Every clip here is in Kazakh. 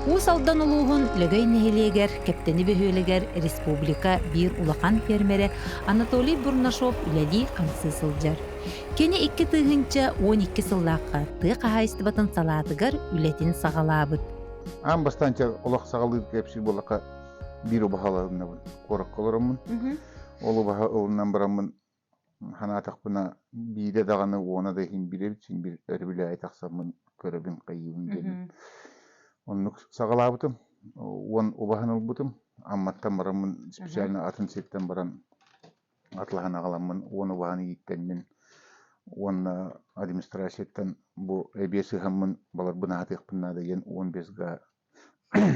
Ус алдан улуғын лөгөй нехелегер, кептені бөхөлегер республика бир улақан фермері Анатолий Бурнашов үләли қамсы сылжар. Кені 2 тыгынча 12 сыллаққа тыға хайстыбатын салатыгар үлетін сағалабыт. Ам бастанча олақ сағалыды кепсіз болаққа бір ұбағаларына бұл қорық қолырымын. Ол ұбаға ұлынан бұрамын ханатақ бұна бейде дағаны оңа да хин біле бітсін бір өрбілі айтақсамын көрібін қайуын деймін. Оннук сагалабытым, он убаханыл бутым, амматтан барамын специально атын сеттен баран атлахан агаламын, он убаханы иттенмен, он администрацияттан бу эбеси хаммын балар бына хатыqпынна деген 15га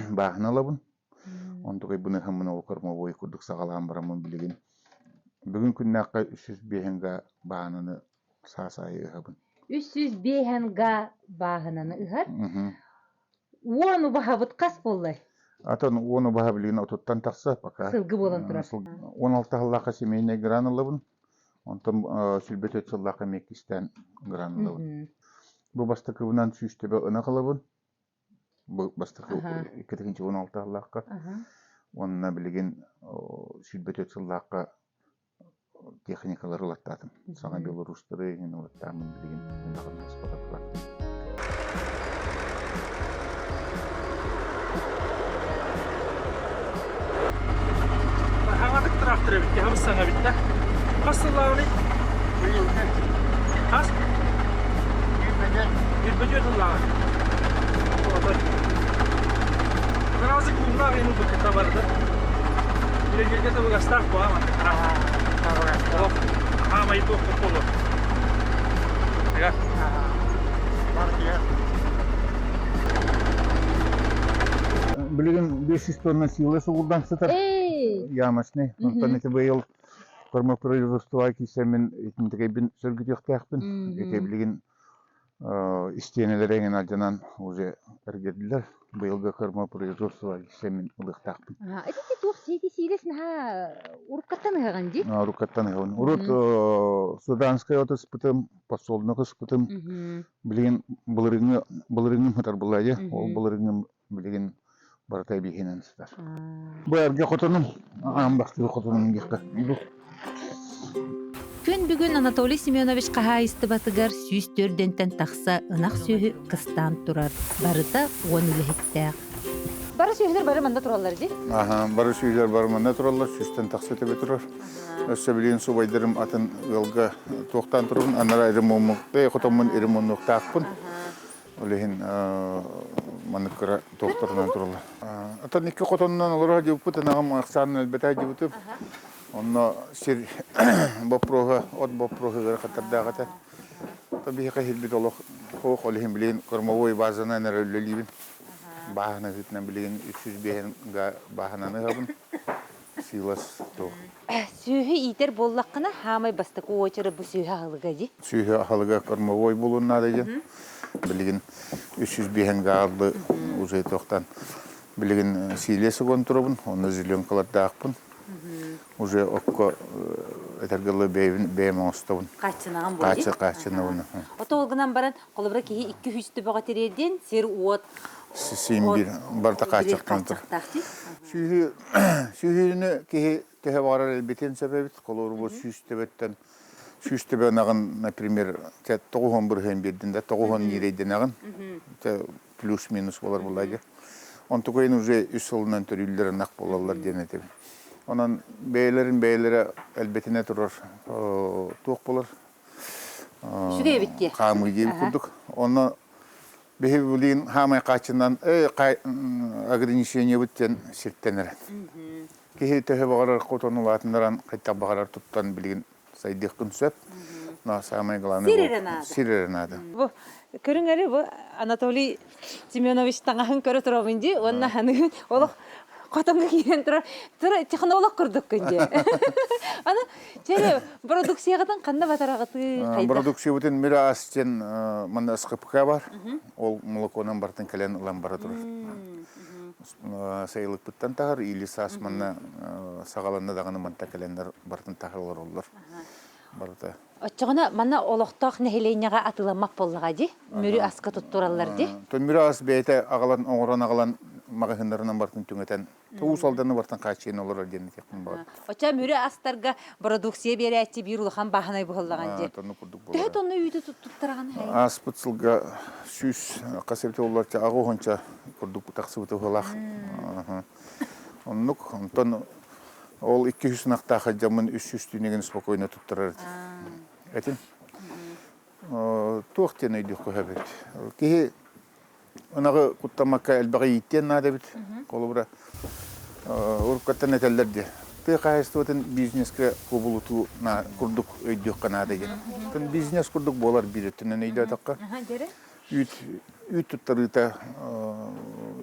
баханалабын. Он тугай бына хаммын ол кормовой курдук сагалам барамын билеген. Бүгүн күннакка 305га бахананы саасайы хабын. 305га бахананы ыгар? Оны бахабыт қас боллай? Атын оны баха билген отуттан тақса пока. Сылгы болан тұрар. 16 жыллақа семейне гранылыбын. Онтан сүлбет өт жыллақа мекистен гранылыбын. Бұл бастықы бұнан сүйістебе ұна қылыбын. Бұл бастықы 2-16 жыллақа. Онына білген сүлбет өт жыллақа техникалар ұлаттадым. Саңа белорустары ұлаттамын білген. Бұндағын аспаға тұраттым. Трактор битти, хамсаңа битті. Қасылауыны? Қас? Үрбөжет ұллағы. Мен азы күмнағы ену бүкіта барды. Білен жергеті бұл астақ бұл ама. Ама еті оқып болу. Тега? Білген 500 тонна силы суғылдан сытар. Ямасны. Онтан эти быйыл кормопроизводство кисемен итинтегебин сөргүтөктөкпүн. Эти билген истенелерен алжанан уже эргедилер. Быйылга кормопроизводство кисемен улыктакпын. Это тух сети силесин ха уруккаттан ыган ди? Уруккаттан ыган. Урут суданская отыспытым, посолдук ыспытым. Билген булырыгын хатар булайы. Ол булырыгын билген бартай бихенен сытар. Бұл әрге қотыным, амбақты қотыным кеққа. Күн бүгін Анатолий Семенович қағайысты батығар сүйіс төрдентен тақса ынақ сүйі қыстан тұрар. Барыта 10 үліхеттәқ. Бары сүйілер бары манда тұралар де? Бары сүйілер бары манда тұралар, сүйістен тақса төбе тұрар. Өсі білген субайдырым атын ғылға тоқтан тұрын, анара ирімомықты, қотымын ирімомықты ақпын. Олеген маныккара тоқтарынан тұрылы. Atan iki qotondan olurha juput nagam aksan elbeta jubutup. Onno sir boproha od boproha gar khatardagata. Tabii ki hilbit Allah xox olihim bilin kormovoy bazana nerelibin. Bahana gitna bilin 300 behen ga bahana nagabın. Silas to. Sühü iter bollaqına hamay bastık o açırı bu sühü halıga di. Sühü halıga kormovoy bulunna dedi. Bilin 300 behen ga aldı uzay toqtan. Bilgin silesi konturubun, onu zilyon kalardaqpın. Уже okko etergılı beyim oğustabın. Qaçınağın boydi? Qaçınağın. Ota olğunan baran, qolubra kehi 2-3 tübüqa tererden, ser uot... Simbir, barda qaçıqtan tur. Sühüyünü kehi tehe varar elbeten sebebit, qolubra bu süyüstebetten. Süyüstebe nağın, например, 9-11 hem birdinde, 9-10 nireyden nağın. Plus minus olar bulaydı. On tukayın уже 3 yılından törüller naq bolarlar denedi. Ondan beylere elbetine turur tuq bolar. Şüge bitti. Qamı gibi kurduk. Onu behi bilin hamay qaçından ограничение bitten sirttener. Kehi tehe bağırar qotonulatındaran qayta bağırar tuttan bilin saydıqın söp. Samay glавный. Сиреренаdı. Bu көрүңөрү bu Анатолий Семенович таңаһын көрө турабынды, онна ханы олох котомга киен турар. Тура технолог курдук күндө. Аны жере продукциягатын кандай батарагыты кайда? Продукция бүтүн мирастен мында СКПК бар. Ол молоконан бартын келен улан бара турар. Сайылык буттан тагыр или сас мында сагаланда даганы мында келендер бартын тагырлар олар. Барта. Оччогона мана олохтоох нехелейняга атыламак боллага ди. Мөрү аска туттураллар ди. То мөрү ас бейте агалан оңорон агалан магазиндарынан бартын түңетен. Туус алданы бартын качын олар ден текин бар. Оча мүре астарга продукция берәтти бир улахан баханай буллаган же. Тону курдук Тәһә болар. тонны үйдө туттарган хай. Аспытсылга сүз касепте оларча агогонча курдук таксыбыты болах. Оннук онтон ол 200 нақта хаджамын 300 түнеген спокойно туттарар. Этин. Туохтен өйдүк көбөт. Ки онага куттамакка элбаги иттен нада бит. Колубра уркаттан этелдерди. Ты кайстотын бизнеске кубулуту на курдук өйдүк канада ген. Тын бизнес курдук болар биретинен өйдө такка.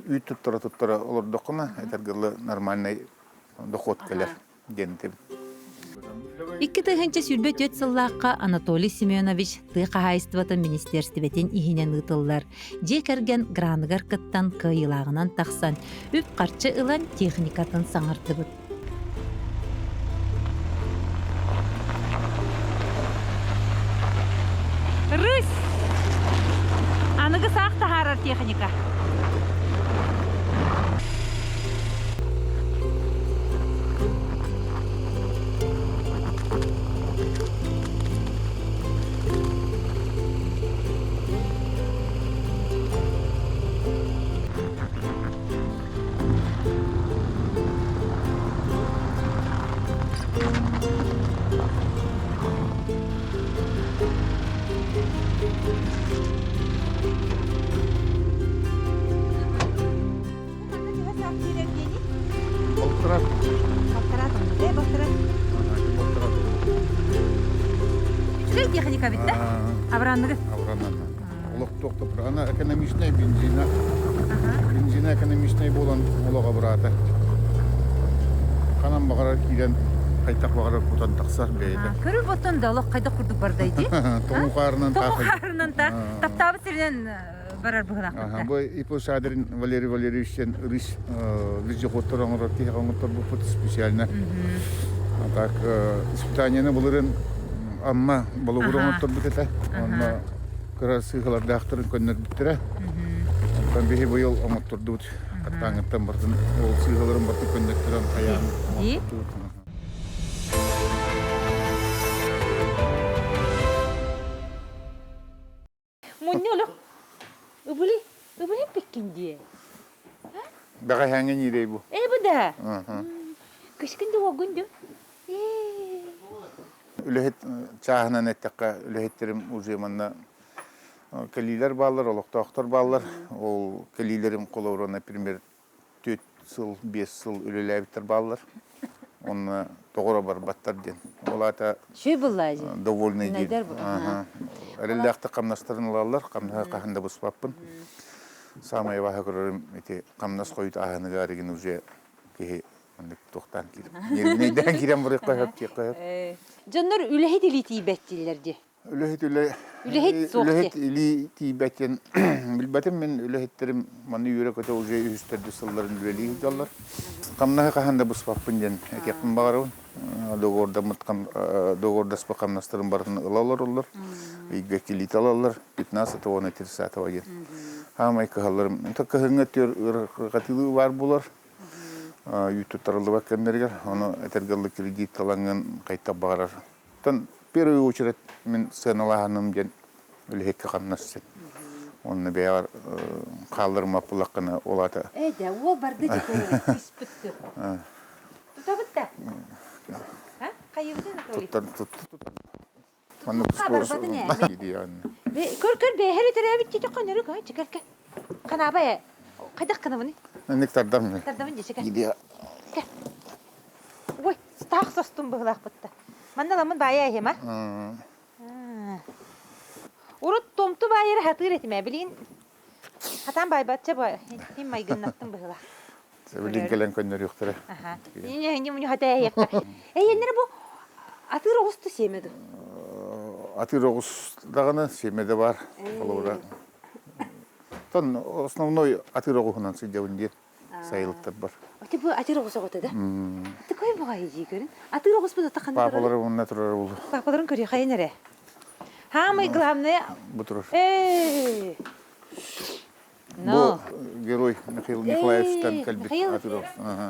Үйт туттара олар докуна этергылы нормальный доход келер дентим. Икки тыгынча сүрбөт өт сыллааққа Анатолий Семенович тыға хайыстыватын министерстиветін ихинен ытыллар. Же кәрген граныгар кыттан кыйылағынан тақсан, үп қарчы ылан техникатын саңырды бұд. Рыс! Анығы сақты харар техника. Техника бит, да? Абранныгы. Олық тоқты бұр. Ана экономичный бензина. Бензина экономичный болан олыға бұраты. Қанан бағарар кейден қайтақ бағарар бұтан тақсар бейді. Көріп отын да олық қайда құрдық бардайды? Тоңу қарынан тақы. Тоңу қарынан та. Таптабы сірден барар бұғын ақытта. Бұл ипосадырын Валерий Валерьевичтен рыс визжоқоттар оңырар кейі қаңыттар бұл бұты специально. Так, испытанияны бұлырын Amma balığırın oturdu kete. Ama kırası hılar dağıtırın könler bittire. Ben bir bu yol ama oturdu. Hatta barın o sığaların batı könlettiren ayağım. İyi. Munni oğlum. Ubuli pekin diye. Baka hangen yeri bu. Bu da. Kışkın da o gündü. Ülehet çahına nettekka ülehetlerim uzamanna keliler bağlar, oluktaktır bağlar. O kelilerim kolavurana primer 4 yıl, 5 yıl ülelebittir bağlar. Onu doğru var battar den. Olata Şey bullacı. довольный Neder değil. bu? Erelekte kamnastırın alarlar, kamnaha kahında buspappın. Samaya vaha görürüm eti kamnas koyut ahını garigin uze ki andık tohtan kirim. Neyden kirem buraya koyup ki koyup. Canlar ülehet ili tibettilerdi. Ülehet soğuk ili tibetten bilbatim men ülehetlerim manı yürek öte uze üsterde sılların üleliği dallar. Kamnaha kahında buspappın den ekekim bağırın. Doğorda spa kamnastırın barını ılalar olur. İgge kilit alarlar. 15-10 saat var. Hamay kahallarım. Takka hırngatıyor ırgatılığı var bular. YouTube tarıldı bakkenlerger. Onu etergallı kredit alangan kayta bağırar. Tan первую очередь мен сыналаһаным ден үлһекке камнассын. Онны бәяр калдырма пулаккына олата. Да, о барды дикелер, испытты. Тутабытта. Ha? Kayıbıdın Anatoli. Tut. Manı gidiyor. Kör be her tere bitti de kanarı ka çıkar ka. Kana baya. Kadak kana bunu. Nektardam mı? Tardamın çıkar. Gidiyor. Oy, staq sostum bıhlaq bitti. Manda lamın baya hem ha. Urut tomtu bayır hatır etme bilin. Hatan baybatça bay. Hem maygınlattım bıhlaq. Sevilin gelen könler yoktur. Aha. Yine bunu hata yaptı. Yenere bu atır oğustu semedi. Atır oğustağını semedi var. Olavura. Tan основной atır oğuğundan sıcağın diye sayılıktır var. Ati bu atır oğusu oğutu da. Ati koy bu gayı görün. Atır oğus bu da takındı. Papaları onunla turar oldu. Papaların körüyor kaynere. Ha mı glavne? Bu turur. No. Bu Герой Ой, Михаил Николаевичтан кэлбит атыров.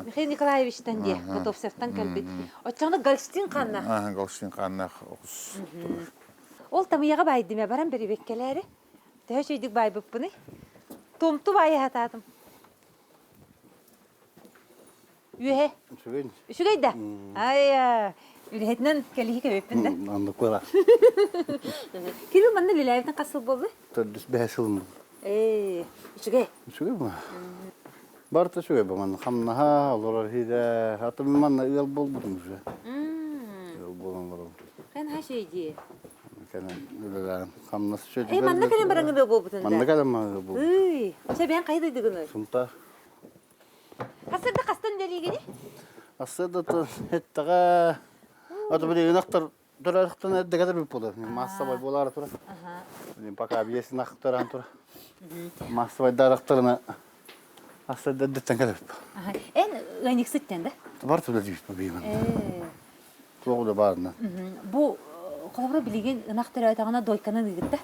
Михаил Николаевичтан де, Бутовцевтан кэлбит. Отчаны Галштин қанна. Галштин қаннақ оқыс. Ол тамыяға байдым, барам бері беккелері. Тәуі шөйдік бай бұппыны. Томту байы хатадым. Үйе? Үшігейді? Ай, үлетінен кәлігі көбеппін да. Anlık var. Келу манны лиләйбітін қасыл болды? Tördüs behsil. Үшіге? Şuge mi? Barta şuge bu man. Hamna ha olur hide. Hatta bir man yıl buldum şu. Yıl buldum. Қан ха шөйде? Kana öyle hamna şöyle. Манны кәлем бараңы да болды бұтында? Man kalem ma bu. Оша бән қайды дүгіні? Sunta. Қасырда қастан дәлегені? Aslında da hettaga. Ata bir naktar duraraktan edde kadar bir polar. Massa bay bolar tura. Benim paka bir yesin naktaran tura. Massa bay daraktarına. Aslında detten kadar. En gaynik sütten de? Var tuğla değil mi benim? Tuğla da barına. Bu kolabra bilegen ınaqtara aytağına doykanın ıgıtta?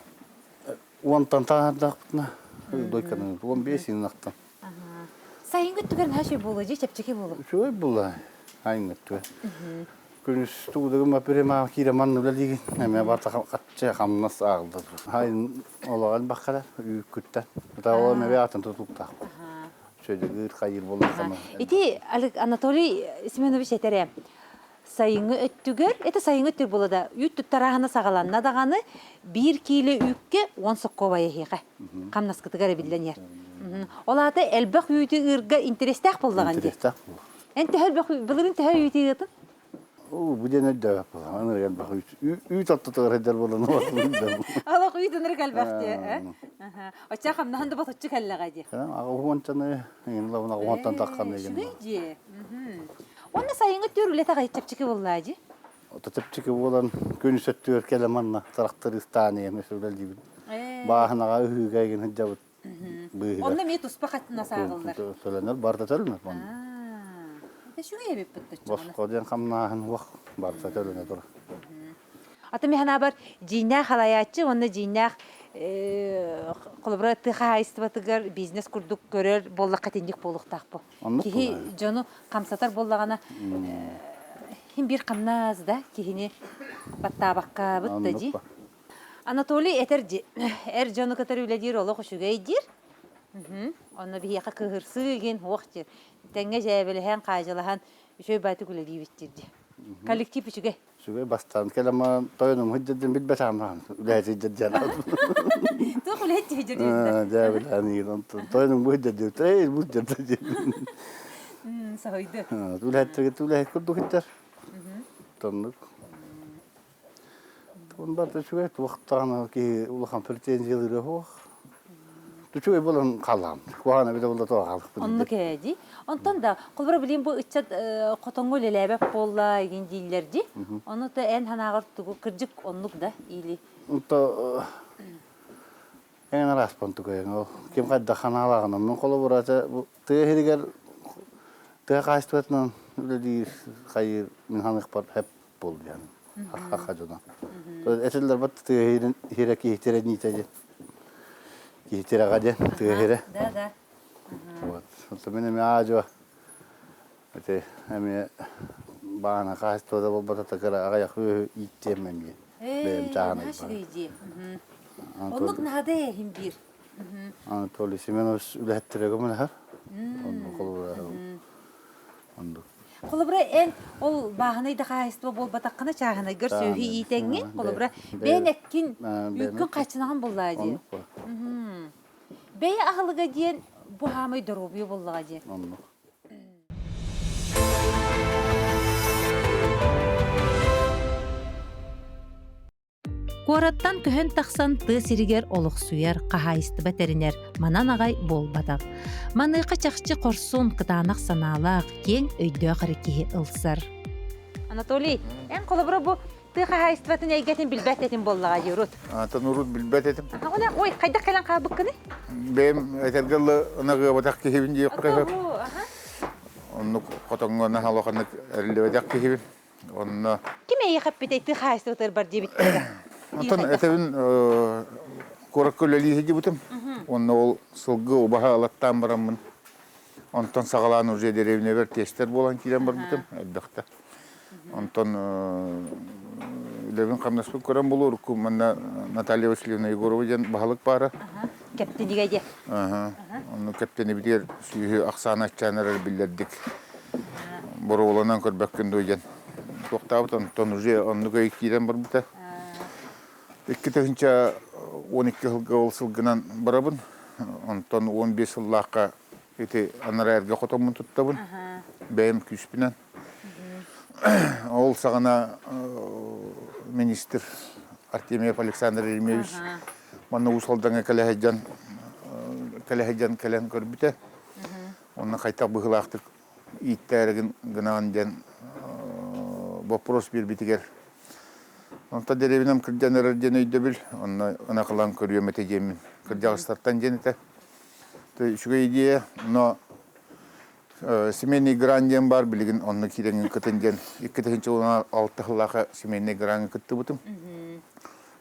Ondan da doykanın. 15 naktan. Sayın güttügörün her şey bolu, çepçeki bolu. Şöyle bulla. Aynı tüve. Günüz tuğduğum bir ma kira manlı bile değil. Hemen barta katça hamnas ağıldı. Hayın olağan bakkalar kütten. Da o meve atın tutukta. Şöyle gır kayır bolur zaman. İti Anatoliy Semyonovich etere. Sayıngı öttügör, ete sayıngı öttür bolu da. Yut tuttarağına sağalanna dağını 1 kilo ükke 10 sokkobaya heqe. Kamnas kıtıgara bilden yer. Olada elbaq yüyütü ırga interestaq bolduğan de. Interestaq. Ente elbaq bilgirin tehe yüyütü yıtın? Bu dene de yapalım. Anır gel bak. Üç attı tağır eder bolan. Allah yüyütü nırık elbaq de. Oça kamnahan da batutçu kallağa de. Ağa huvançanı. Yine lavuna huvantan takkan egen. Şuraycı. Onu sayıngı törülete gayet çapçıkı bollağacı. O da tepçiki bolan gönüs öttüyor kelemanla. Taraktır istaneye mesela gibi. Bağınağa ühüge egen hıcabıt. Onda mi tuspa katına sağılır? Söylenir, barda söylenir. Şuraya bir pıttı. Başka diyen kamnahan vak barda söylenir. Atı mehana bar cinnah halayatçı, onda cinnah kolabra tıha istibatıgar biznes kurduk görür, bolla katindik boluqtaq bu. Kihi jonu kamsatar bollağana hem bir kamnaz da kihini battabaqqa bıttacı. Anatoliy eterci. Jonu katar üledir olu hoşugaydir. Onu bir yaqa kıhırsı gen hoqtir. Tenge jebelehen qajalahan şöy batı güledi bittirdi. Kollektiv üçüge. Şöyle bastan kelama toyunum hıccedim bitbet amran. Üleyce hıccedeceğim. Tuğul hıccı hıccı. Cevil hani toyunum bu hıccediyor. Trey bu hıccediyor. Sahaydı. Üleyce kurdu hıccer. Tonluk. Ton barda şöyle vaxtana ki ulakan pretenziyaları hoq. Tuçuy bolan qalam. Kuana bir de bolda toğa qalıq. Onu kedi. Ondan da kolbara bileyim bu içat qotongo lelebep bolla egen dillerdi. Onu da en hanağır tuğu kırcık onluk da iyili. Unta en raspon tuğu. Kim kadda xanalağına men kolaborata bu tehiriger tehqastvatnan öyle değil xayır min hanıq bar hep bol yani. Hakikaten. Eteller bat tehirin hiraki ihtireni tedi. Ihtiraq aden tehire. Da. Вот. Вот мене меаджо. Ate ами баана қастыда болбата такара ағаяқ иттемем. Бем чағана. Онлық нағады хим бір. Анатолий Семенович үләттірегі мұны һәр. Қолыбыра ән ол бағынайды қайыстыба болбатаққына чағына гөр сөйі итәңе. Қолыбыра бән әккен үккін қачынаған боллады. Бәй ағылыға дейін bu hamay dorobiyo bollağacı. Anladım. Kuarаттан көһөн тахсан тыы сиригер олох сүйер кахайысты бәтеринер манан агай болбатак. Маныйка чакчы корсун кытаанак санаалаак кең өйдөө харекети ылсар. Анатолий, эн колобро бу тыы кахайысты бәтин эйгетин билбет этин боллағачы урут. Атын урут билбет этим. Ана ой, кайда калан кабыккыны? Бем этергеле ынагы батак кехибин жеп кайып. Онну котоңгона халоканы эрилебедак кехибин. Онно Киме яхап битей тыы кахайысты бәтер бар дебиттер. Антон этевин кораккөлели хиди бутум. Онно ол сылгы убаха алаттан барамын. Онтон сағалан уже деревне бер тестер болан кирен бар бутым, әлбәқті. Онтон үлеген қамнаспы көрен болу ұрқу, манна Наталья Васильевна Егорова ден бағалық бары. Кәптенеге де. Оны кәптені бітер сүйі ақсаны атчанырар білдердік. Бұры оланан көрбәккін дөйден. Тоқтабыт, онтон уже онны көй кирен бар бұта. 2-тігінші 12 жылға олсылғынан барабын. Онтон 15 жыллаққа эти анарайырға қотомын тұттабын. Бәйім күшпінен. Ол сағана министр Артемьев Александр Еремеевич мана усалдаңа кәләхәджан кәлән көрбіте. Оны қайта бұғылақтық иттәрігін ғынаған ден вопрос бербетігер. Онта деревинам кірден ден өйді біл, оны қылан көріемете жемін. Кірдяғыстартан ден еті. Шуға идея, но семейный гран ден бар білігін, оны кереңін күтін ден. 2-16 жылаға семейный гранын күтті бұтым.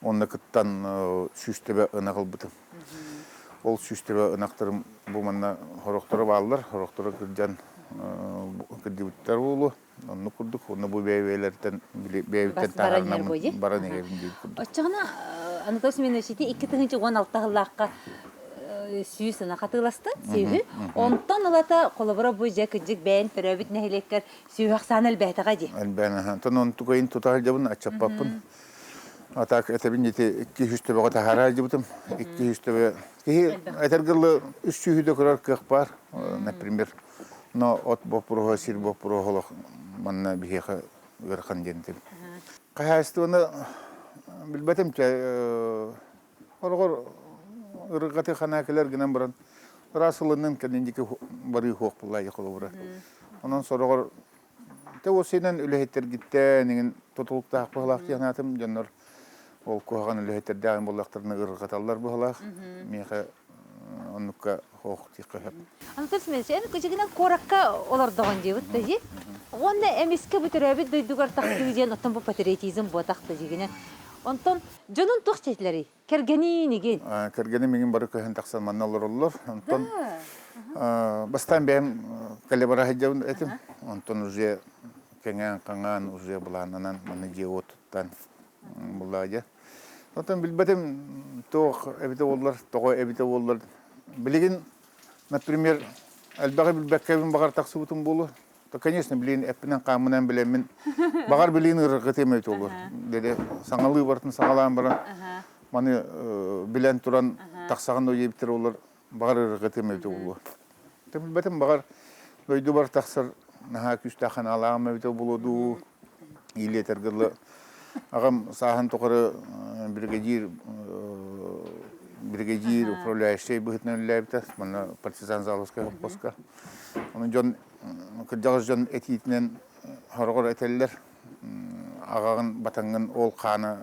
Оны күттан сүстебе ынағыл бұтым. Ол сүстебе ынақтырым бұманна хорықтыры балылар, хорықтыры кірден кірдебіттер болу. Onu kurduk, onu bu beyvelerden tağarnamın baran eğerim deyip kurduk. Açığına Anadolu Semenoşiti 2-16 yıllıqqa süyüsüne katılastın, süyü. Ondan alata kolabora bu cekicik beğen töröbüt nehilekler süyü aksan elbette di. Elbette. Onu tukayın tutar cabın açıp papın. Atak etebin yeti 200 tebe kata harar cabıtım. 200 tebe. Etergirli 3 süyüde kurar kık var. Например, но от бопруга сир бопруга манна бихеха верхан дентил. Кахастыны билбетимче оргор ыргаты ханакелер генен баран расылынын кендики бары хок булай кылыбыра. Онан сорогор те осенен үлехеттер гиттенин тотулукта акбалак янатым жаннар ол коган үлехеттер дагы булактарны ыргаталар булак. Меха оннукка хок тиккеп. Anadolu Semenoşiti küçüğünden korakka olardıgan diyet de. Onda emiske bütürəbit duydugar taxtı diyen otan bu patriotizm bu taxtı digine. Ondan canın toxçetleri kergeni nigin. Kergeni mingin barı köhen taksan mannalar olur. Ondan bastan benim kalibara hecavun etim. Ondan uze kangan uze bulananan manıcı otuttan bulaca. Ondan bilbetim toq evde olurlar, toq evde olurlar. Bilgin, например, әлбәғі білбәккәбін бағар тақсыбытым болу. То, конечно, білейін әппінен қамынан білемін. Бағар білейін ұрғы темет olur. Деді, саңалы бартын саңалаған баран. Маны білен тұран тақсаған өй ебіттер олар. Бағар ұрғы темет olur. Білбәтім бағар өйді бар тақсыр. Наға күстәқан алағым әбіті болуду. Иле тәргірлі. Ағам сахан тоқыры бригадир, управляющий быхтный лепта, мана партизан заловская хопоска. Он жон кыржагыз жон этитинен хоргор этеллер. Агагын батангын ол каны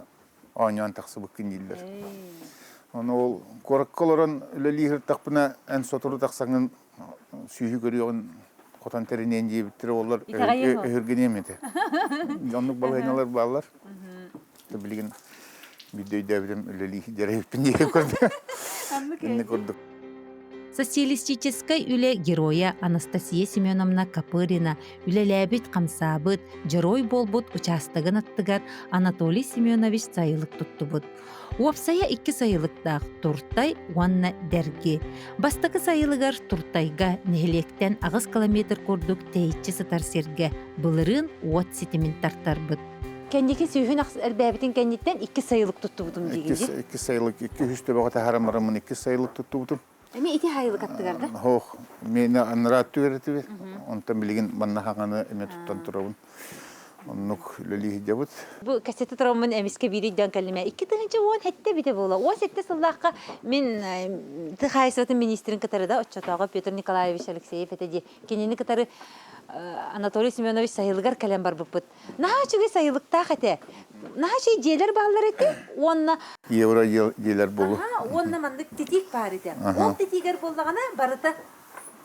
оңян таксы быккын дилер. Он ол коракколорон лелихир такпына эн сотуру таксаңын сүйү көрүгөн котан теринен жебиттер олар өгөргенемети. Жонлук балайналар балалар. Билген Бидейдеврем лелихи деревпин диye көрдү. Анны көрдүк. Социалистической үле героя Анастасия Семеновна Копырина, үлеләбит камсабыт, герой болбут участогын аттыгар Анатолий Семенович сайылык туттубут. Уапсая 2 сайылыктақ Туртай уанна дерги. Бастакы сайылыгар Туртайга нехелектен ағыз километр көрдүк тейитчи сытар серге. Былырын уат ситимин тартарбыт. Кендики сүйін әлбәбітін кендеттен 2 сайылык туттубутум дегенде? 2 сайылык, 200 төбәғата харамарымын 2 сайылык туттубутум. Эми ити хайылык аттыгарды? Хоқ, мені анырат түгереті бе. Онтан білген манна хағаны эме туттан тұрауын. Оннук лөлігі дебіт. Бұл кассеті тұрамын әмеске бейрейден кәліме. 2-тігінші оң әтті бейте болу. 17 сыллаққа мен Тыхайсыратын министрін кітарыда Отчатаға Петр Николаевич Алексеев әтеді. Кенені кітары Анатолий Семенович сайылығар кәлем бар бұппыт. Наға чүге сайылықта қәте? Наға чүй дейлер бағалар әті? Онна... Евро дейлер болу. Онна мандық тетик бар әті. Ол тетигер болдағана барыта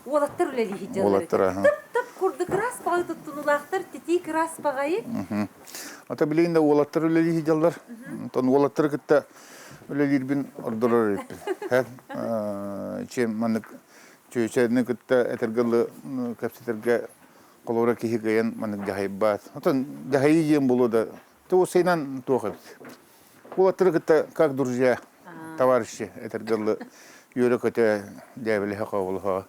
олаттар үлелі хиджалар әті. Тып-тып күрдік рас бағай тұттынулақтар, тетик рас бағайы. Ата білейінде олаттар үлелі хиджалар. Олаттар күтті үлелер бін ордырар әті. Чем мандық чөйчәрне кытта этергелы капситерге колора кихи гаян манык жахайбат. Отон жахайы ем болу да. То сейнан тоқып. Бұл аттыры кытта как друзья, товарищи этергелы юрі көте дәбілі хақа болуға.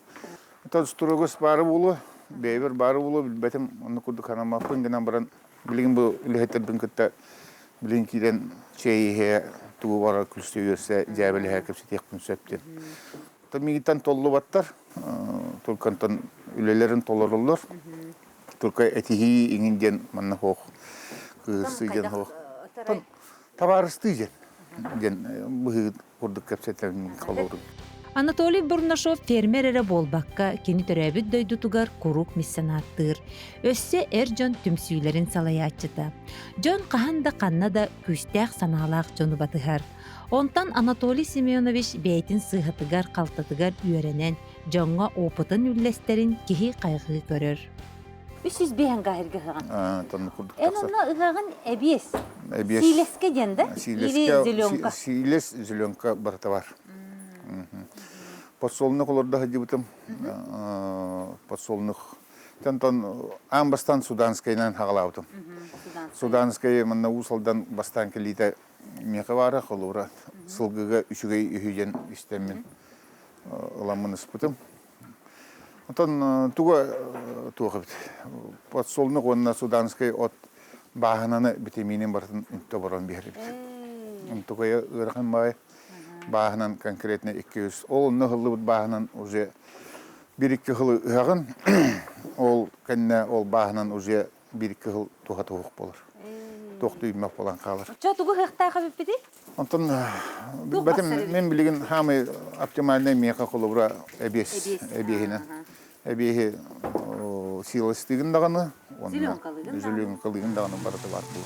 Отон стурогос бары болу, бейбер бары болу, білбәтім оны күрді қанамақпын гынан баран білген бұл үліхеттердің кытта білген кейден чейхе туы бара күлісті үйерсе дәбілі хәкіп сетекпін сөптен. Мигиттан толлу баттар, толкантан үлелерин толоруллар. Только этихи иңинден манна хоқ, кыысы ден хоқ. Табарысты ден бұғы құрдық кәпсеттерін қалаурын. Анатолий Бурнашов фермер эре болбакка кени төрөбүт дөйдутугар курук миссанаттыр. Өссө жон түмсүйлерин салаячыта. Жон каханда канна да күстәк санаалаак жону батыгар. Онтан Анатолий Семенович бейтин сыгатыгар калтатыгар үйренен jonga опытын үллестерин кихи кайгы көрөр. 300 гайырга хаган. Танны курдук Эн такса. онна ыгаган эбиес. Эбиес. Силеске денде. Силес зеленка бартавар. Подсолнух олорда хадибытым. Подсолнух. Тантан амбастан суданскайнан хагалаутым. Суданскай манна усалдан бастан келите мекавара холура. Сылгыга үшүгей үйден истеммен ыламын ыспытым. Отон туга тугабыт. Подсолнух онна суданскай от бахананы битеминин бартын үнтө борон берибит. Туга ырхан бай баханан конкретно 200. Ол ныгылыбыт баханан уже 1-2 хыл ыгагын. Ол кенне ол баханан уже 1-2 хыл туга тугук болор. Тоқты үймек болан қалыр. Чо тугу хыктаага биппеди? Онтон бәтім мен білген хамы оптимальный меха қолыбыра әбейхіне. Әбейхі силастығын дағаны, зүлігін қалығын дағаны барыты бар бұл.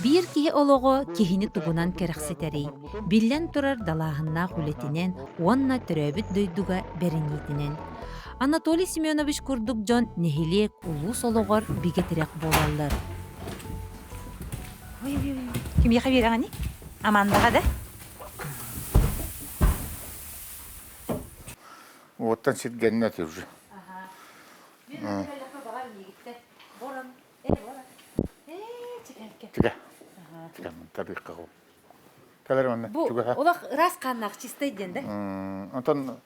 Бир кихи олого кихини тугунан керексетери. Биллен турар далахынна хулетинен, уанна төрөбүт дөйдуга беренитинен. Анатолий Семенович курдук жон нехилек улус ологор бигетерек болалар. Ким яха бирагани? Амандаға да? Оттан сетгеніне түржі. Тіге. Табиқ қағу. Кәлер манна. Олақ рас қаннақ чистайден да? Онтан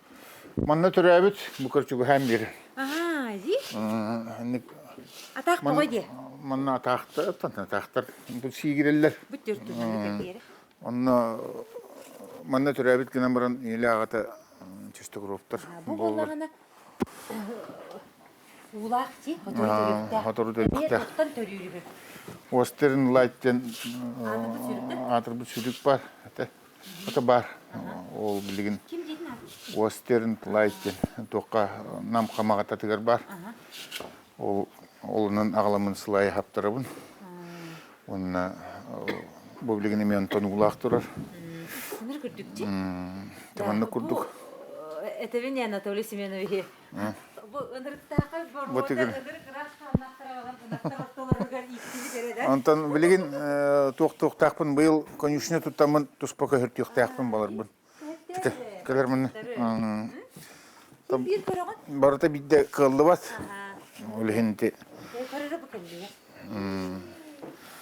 манна түрі әбіт бұқыр чүгі әм бері. Зи? Атақ бұғай де? Манна атақтар. Бұл сигірелер. Бүттірді мәлі бері. Онна манна түрі әбіт кенен бұрын елі ағата честі құруптар. Бұл олағына улақ ти? Хотору дөйдікті. Бер тоқтан төрүйірі бір. Остерін лайттен атыр бұл сүрік бар. Ата бар. Ол білігін. Кім дейін аты? Остерін лайттен тоққа нам қамағата тігір бар. Олының ағаламын сылайы хаптарабын. Онына бұл білігін емен тоны ұлақ тұрар. Сыныр күрдік ти? Таманны күрдік. Это вене Анатолий Семенович. Бұл ындырыттағы борбода ындырық расқа нақтыраған нақтырақтылырған иктілі береді. Онтан білігін тоқ-тоқтақпын бұйыл конюшне тұттамын тұспақа хүртіқтақпын балар бұн. Кәлер мұны. Bir көріған? Барыта бидде қылды бат. Өлігінде. Көрірі бұкілді.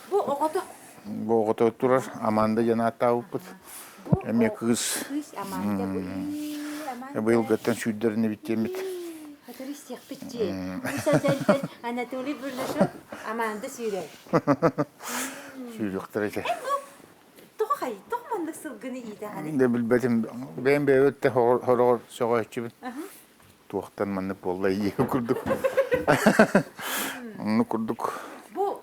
Бұл оғаты? Бұл оғаты тұрар. Аманда жана аттауып бұд. Әме қыз. Қыз аманда бұл. Бұйыл көттен сүйдеріне біттемет. Қатыры сияқты те. Үсәдәлден Анатолий Бурнашов аманды сүйрей. Сүйректір әте. Тоғы қай? Тоғы мандық сылғыны еді ғаны? Де білбәтім. Бәйін бәй өтті хорағыр соға өтчебін. Туақтан манып болда ие күрдік. Оны күрдік. Бұл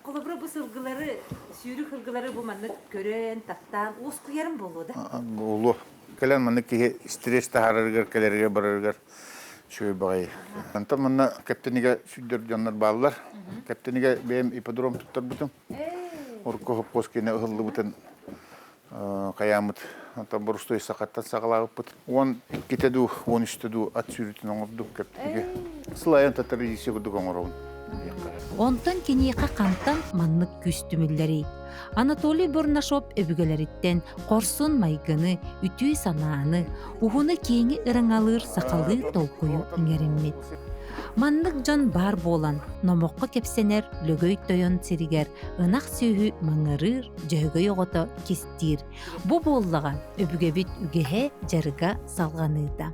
қолыбыры бұл сылғылары, сүйрі қылғылары бұл мандық көрен, таттан, оз құярым болу да? Болу. Кәлен маны кейі стресті харырғар, кәлерге барырғар. Шөй бағай. Антан мана кәптениге сүйдер жанлар балылар. Кәптениге бәйім ипподром тұттар бұтым. Орко хоп қоскене ұғылы бұтын қаямыт. Антан бұрыстой сақаттан сағалағып бұт. 12-ду, 13-ду ат сүйретін оңырдық кәптениге. Сылайын татары есе күрдік оңырауын. Онтон кенеқа қантан маннык күстүмүллери. Анатолий Бурнашов өбүгелериттен корсун майгыны, үтүү санааны, ухуны кеңи ырыңалыр сакалы толкую иңериммит. Маннык жон бар болан, номокко кепсенер лөгөй тойон сиригер, ынак сүйі маңырыр, жөгөй оғото кестир. Бу боллага өбүгебит үгеhe жарыга салганыйда.